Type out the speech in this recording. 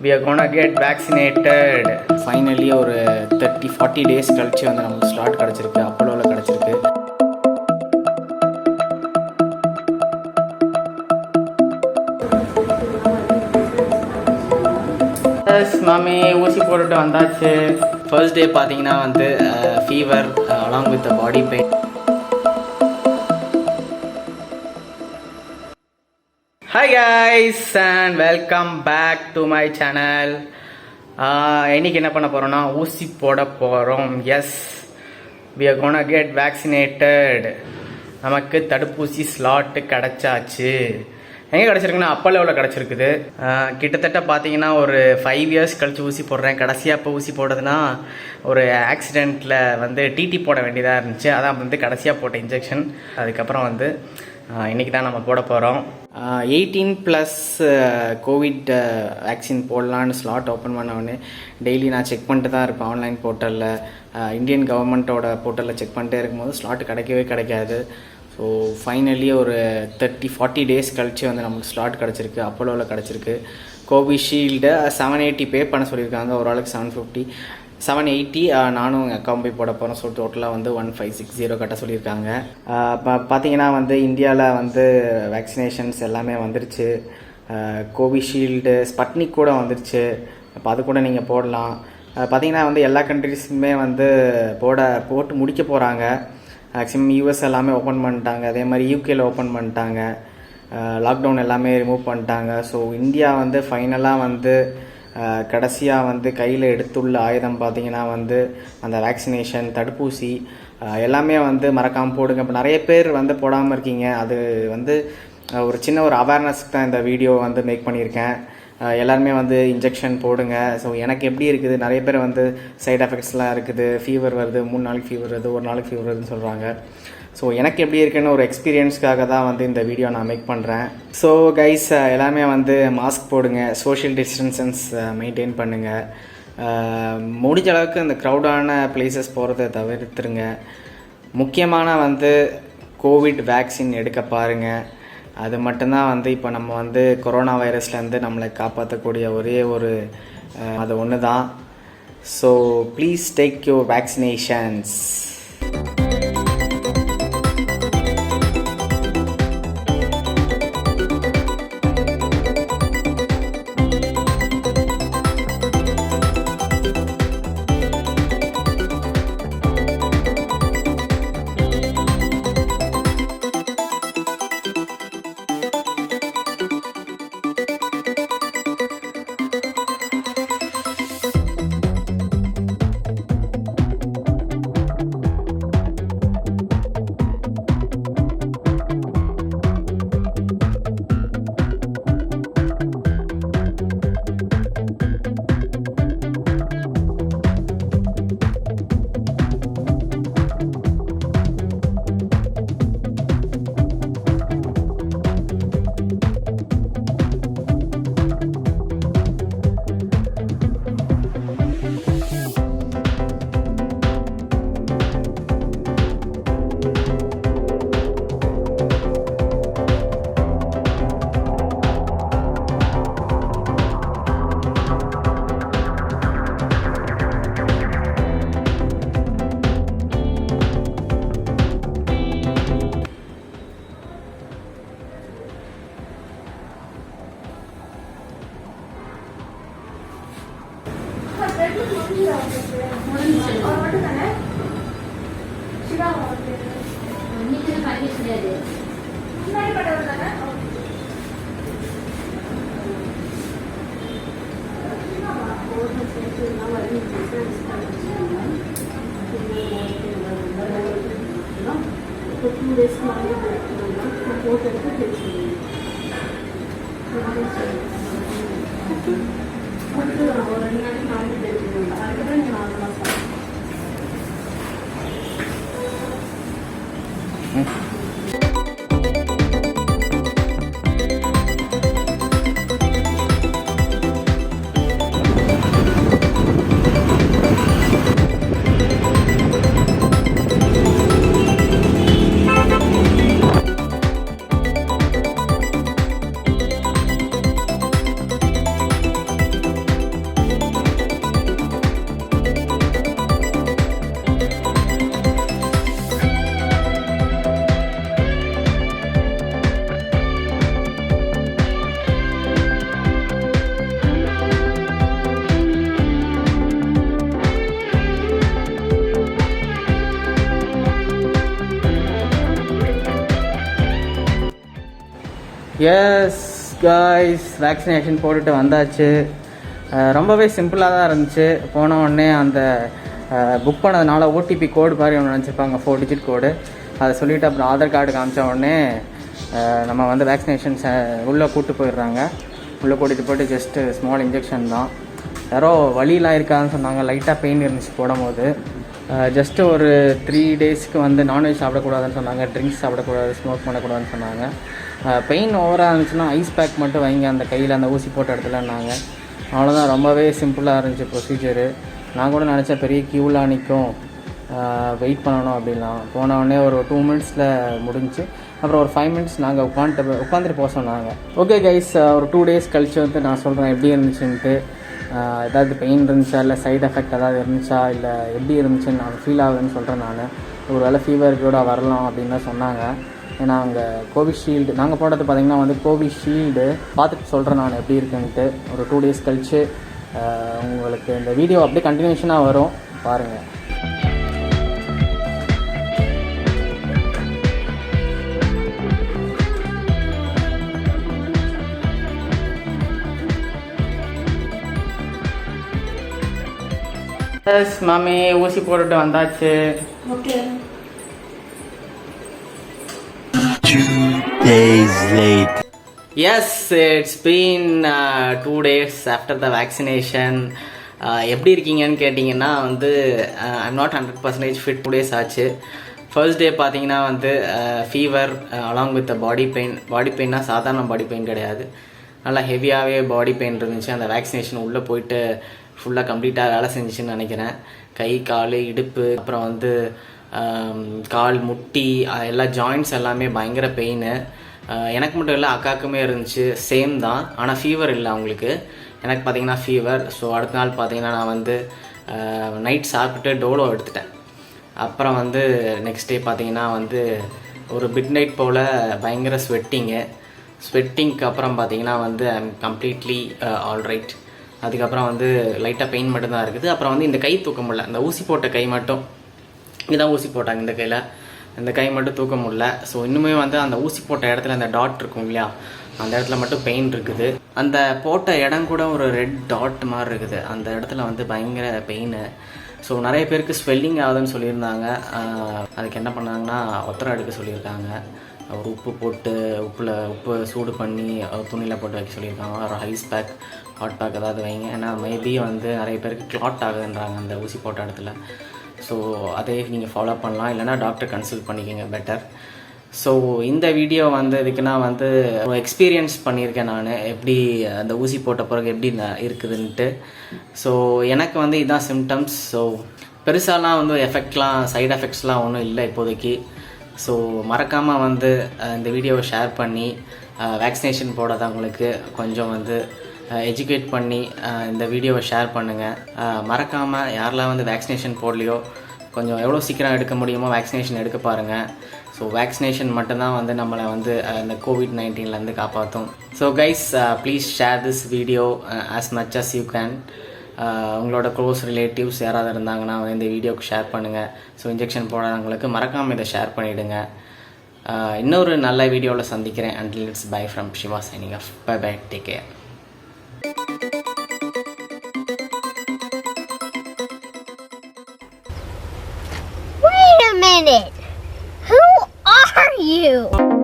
we are gonna get vaccinated. Finally ஒரு 30-40 days கழிச்சு வந்து நமக்கு ஸ்லாட் கிடச்சிருக்கு, அப்போலோவில் கிடச்சிருக்கு. மாமி ஊசி போட்டுட்டு வந்தாச்சு. ஃபர்ஸ்ட் டே பார்த்தீங்கன்னா வந்து fever along with body pain. Hi guys and welcome back to my channel. இன்றைக்கி என்ன பண்ண போகிறோன்னா ஊசி போட போகிறோம். Yes, we are gonna get vaccinated. நமக்கு தடுப்பூசி ஸ்லாட்டு கிடச்சாச்சு. எங்கே கிடச்சிருக்குன்னா அப்போலோவில் கிடச்சிருக்குது. கிட்டத்தட்ட பார்த்தீங்கன்னா ஒரு 5 இயர்ஸ் கழிச்சு ஊசி போடுறேன். கடைசியாக இப்போ ஊசி போடுறதுனா ஒரு ஆக்சிடெண்ட்டில் வந்து டிடி போட வேண்டியதாக இருந்துச்சு. அதான் வந்து கடைசியாக போட்ட இன்ஜெக்ஷன். அதுக்கப்புறம் வந்து இன்றைக்கி தான் நம்ம போட போகிறோம். 18+ கோவிட் வேக்சின் போடலான்னு ஸ்லாட் ஓப்பன் பண்ணவொடனே டெய்லி நான் செக் பண்ணிட்டு தான் இருப்பேன். ஆன்லைன் போர்ட்டலில், இந்தியன் கவர்மெண்ட்டோட போர்ட்டலில் செக் பண்ணிட்டே இருக்கும்போது ஸ்லாட் கிடைக்கவே கிடைக்காது. ஸோ ஃபைனலி ஒரு 30-40 டேஸ் கழிச்சு வந்து நமக்கு ஸ்லாட் கிடச்சிருக்கு, அப்போலோவில் கிடச்சிருக்கு. கோவிஷீல்டு 780 பே பண்ண சொல்லியிருக்காங்க. ஒரு ஆளுக்கு 750, 780. நானும் எங்கள் அக்காவும் போய் போட போகிறோம். ஸோ டோட்டலாக வந்து 1560 கட்ட சொல்லியிருக்காங்க. பார்த்தீங்கன்னா வந்து இந்தியாவில் வந்து வேக்சினேஷன்ஸ் எல்லாமே வந்துருச்சு. கோவிஷீல்டு, ஸ்பட்னிக் கூட வந்துருச்சு. அப்போ அது கூட நீங்கள் போடலாம். பார்த்தீங்கன்னா வந்து எல்லா கண்ட்ரிஸுமே வந்து போட்டு முடிக்க போகிறாங்க. மேக்ஸிமம் யூஎஸ் எல்லாமே ஓப்பன் பண்ணிட்டாங்க. அதே மாதிரி யூகேல ஓப்பன் பண்ணிட்டாங்க. லாக்டவுன் எல்லாமே ரிமூவ் பண்ணிட்டாங்க. ஸோ இந்தியா வந்து ஃபைனலாக வந்து கடைசியாக வந்து கையில் எடுத்துள்ள ஆயுதம் பார்த்திங்கன்னா வந்து அந்த வேக்சினேஷன், தடுப்பூசி எல்லாமே வந்து மறக்காமல் போடுங்க. இப்போ நிறைய பேர் வந்து போடாமல் இருக்கீங்க. அது வந்து ஒரு சின்ன ஒரு அவேர்னஸ்க்கு தான் இந்த வீடியோ வந்து மேக் பண்ணியிருக்கேன். எல்லாருமே வந்து இன்ஜெக்ஷன் போடுங்க. ஸோ எனக்கு எப்படி இருக்குது, நிறைய பேர் வந்து சைட் எஃபெக்ட்ஸ்லாம் இருக்குது. ஃபீவர் வருது, 3 நாளைக்கு ஃபீவர் வருது, ஒரு நாளைக்கு ஃபீவர் வருதுன்னு சொல்கிறாங்க. ஸோ எனக்கு எப்படி இருக்குன்னு ஒரு எக்ஸ்பீரியன்ஸ்க்காக தான் வந்து இந்த வீடியோ நான் மேக் பண்ணுறேன். ஸோ கைஸ், எல்லாமே வந்து மாஸ்க் போடுங்க, சோஷியல் டிஸ்டன்சன்ஸ் மெயின்டைன் பண்ணுங்கள். முடிஞ்ச அளவுக்கு இந்த க்ரௌடான பிளேசஸ் போகிறத தவிர்த்துருங்க. முக்கியமான வந்து கோவிட் வேக்சின் எடுக்க பாருங்கள். அது மட்டும்தான் வந்து இப்போ நம்ம வந்து கொரோனா வைரஸ்லேருந்து நம்மளை காப்பாற்றக்கூடிய ஒரே ஒரு அது ஒன்று தான். So please take your vaccinations. S guys, vaccination போட்டுட்டு வந்தாச்சு. ரொம்பவே சிம்பிளாக தான் இருந்துச்சு. போன உடனே அந்த புக் பண்ணதுனால ஓடிபி கோடு மாதிரி ஒன்று நினச்சிருப்பாங்க, 4 டிஜிட் கோடு. அதை சொல்லிவிட்டு அப்புறம் ஆதார் கார்டு காமிச்ச உடனே நம்ம வந்து வேக்சினேஷன்ஸ் உள்ளே கூப்பிட்டு போயிடுறாங்க. உள்ளே கூட்டிகிட்டு போய்ட்டு ஜஸ்ட்டு ஸ்மால் இன்ஜெக்ஷன் தான். யாரோ வலியெலாம் இருக்காதுன்னு சொன்னாங்க. லைட்டாக பெயின் இருந்துச்சு போடும்போது. ஜஸ்ட்டு ஒரு 3 டேஸ்க்கு வந்து நான்வெஜ் சாப்பிடக்கூடாதுன்னு சொன்னாங்க, ட்ரிங்க்ஸ் சாப்பிடக்கூடாது, ஸ்மோக் பண்ணக்கூடாதுன்னு சொன்னாங்க. பெயின் ஓவராக இருந்துச்சுன்னா ஐஸ் பேக் மட்டும் வைங்க அந்த கையில், அந்த ஊசி போட்ட இடத்துலன்னாங்க. அவ்வளோதான், ரொம்பவே சிம்பிளாக இருந்துச்சு ப்ரொசீஜரு. நான் கூட நினச்சேன் பெரிய க்யூலாம் நிற்கும், வெயிட் பண்ணணும் அப்படின்லாம். போனவுடனே ஒரு 2 மினிட்ஸில் முடிஞ்சு. அப்புறம் ஒரு 5 மினிட்ஸ் நாங்கள் உட்காந்துட்டு போக சொன்னாங்க. ஓகே கைஸ், ஒரு 2 டேஸ் கழிச்சு வந்து நான் சொல்கிறேன் எப்படி இருந்துச்சுன்ட்டு. ஏதாவது பெயின் இருந்துச்சா, இல்லை சைடு எஃபெக்ட் ஏதாவது இருந்துச்சா, இல்லை எப்படி இருந்துச்சுன்னு நான் ஃபீல் ஆகுதுன்னு சொல்கிறேன். நான் ஒரு வேளை ஃபீவர் கூட வரலாம் அப்படின்னு தான் சொன்னாங்க. ஏன்னா அங்கே கோவிஷீல்டு நாங்கள் போடுறது பார்த்திங்கன்னா வந்து கோவிஷீல்டு பார்த்துட்டு சொல்கிறேன் நான் எப்படி இருக்குன்ட்டு. ஒரு 2 டேஸ் கழித்து உங்களுக்கு இந்த வீடியோ அப்படியே கண்டினியூஷனாக வரும், பாருங்கள். எஸ் மாமி, ஊசி போட்டுட்டு வந்தாச்சு. Okay. 2 days later. Yes, it's been 2 days after the vaccination. எப்படி இருக்கீங்கன்னு கேட்டிங்கன்னா வந்து ஐம் நாட் 100% ஃபிட். 2 days ஆச்சு. ஃபர்ஸ்ட் டே பார்த்தீங்கன்னா வந்து fever along with body pain. Body பெயின்னா சாதாரண பாடி பெயின் கிடையாது, நல்லா ஹெவியாகவே பாடி பெயின் இருந்துச்சு. அந்த வேக்சினேஷன் உள்ளே போயிட்டு ஃபுல்லாக கம்ப்ளீட்டாக வேலை செஞ்சிச்சுன்னு நினைக்கிறேன். கை, கால், இடுப்பு, அப்புறம் வந்து கால், முட்டி, எல்லா ஜாயின்ட்ஸ் எல்லாமே பயங்கர பெயின். எனக்கு மட்டும் இல்லை, அக்காக்குமே இருந்துச்சு, சேம் தான். ஆனால் ஃபீவர் இல்லை அவங்களுக்கு. எனக்கு பார்த்தீங்கன்னா ஃபீவர். ஸோ அடுத்த நாள் பார்த்தீங்கன்னா நான் வந்து நைட் சாப்பிட்டு டோலோ எடுத்துட்டேன். அப்புறம் வந்து நெக்ஸ்ட் டே பார்த்தீங்கன்னா வந்து ஒரு மிட் நைட் போல் பயங்கர ஸ்வெட்டிங்க்கு அப்புறம் பார்த்தீங்கன்னா வந்து ஐம் கம்ப்ளீட்லி ஆல்ரைட். அதுக்கப்புறம் வந்து லைட்டாக பெயின் மட்டும்தான் இருக்குது. அப்புறம் வந்து இந்த கை தூக்க முடியல, அந்த ஊசி போட்ட கை மட்டும், இதான் ஊசி போட்டாங்க இந்த கையில், இந்த கை மட்டும் தூக்க முடியல. ஸோ இன்னுமே வந்து அந்த ஊசி போட்ட இடத்துல அந்த டாட் இருக்கும் இல்லையா, அந்த இடத்துல மட்டும் பெயின் இருக்குது. அந்த போட்ட இடம் கூட ஒரு ரெட் டாட் மாதிரி இருக்குது, அந்த இடத்துல வந்து பயங்கர பெயின். ஸோ நிறைய பேருக்கு ஸ்வெல்லிங் ஆகுதுன்னு சொல்லியிருந்தாங்க. அதுக்கு என்ன பண்ணாங்கன்னா ஒத்தரை எடுக்க சொல்லியிருக்காங்க. ஒரு உப்பு போட்டு உப்பு சூடு பண்ணி துணியில் போட்டு வைக்க சொல்லியிருக்காங்க. ஒரு ஐஸ் பேக், ஹாட் பேக் ஏதாவது வைங்க. ஏன்னா மேபி வந்து நிறைய பேருக்கு கிளாட் ஆகுதுன்றாங்க அந்த ஊசி போட்ட இடத்துல. ஸோ அதே நீங்கள் ஃபாலோ பண்ணலாம், இல்லைனா டாக்டர் கன்சல்ட் பண்ணிக்கோங்க, பெட்டர். ஸோ இந்த வீடியோ வந்து இதுக்குன்னா வந்து எக்ஸ்பீரியன்ஸ் பண்ணியிருக்கேன் நான், எப்படி அந்த ஊசி போட்ட பிறகு எப்படி இருக்குதுன்ட்டு. ஸோ எனக்கு வந்து இதுதான் சிம்டம்ஸ். ஸோ பெருசாலாம் வந்து சைடு எஃபெக்ட்ஸ்லாம் ஒன்றும் இல்லை இப்போதைக்கு. ஸோ மறக்காமல் வந்து இந்த வீடியோவை ஷேர் பண்ணி வேக்சினேஷன் போடாதவங்களுக்கு கொஞ்சம் வந்து எஜுகேட் பண்ணி இந்த வீடியோவை ஷேர் பண்ணுங்கள். மறக்காமல் யாரெல்லாம் வந்து வேக்சினேஷன் போடலையோ கொஞ்சம் எவ்வளோ சீக்கிரம் எடுக்க முடியுமோ வேக்சினேஷன் எடுக்க பாருங்கள். ஸோ வேக்சினேஷன் மட்டும்தான் வந்து நம்மளை வந்து இந்த COVID-19லேருந்து காப்பாற்றும். So guys, please share this video as much as you can. உங்களோட க்ளோஸ் ரிலேட்டிவ்ஸ் யாராவது இருந்தாங்கன்னா இந்த வீடியோக்கு ஷேர் பண்ணுங்கள். ஸோ இன்ஜெக்ஷன் போடாதவங்களுக்கு மறக்காமல் இதை ஷேர் பண்ணிவிடுங்க. இன்னொரு நல்ல வீடியோவில் சந்திக்கிறேன். until it's bye from Shiva signing off. Bye bye, take care. Wait a minute! Who are you?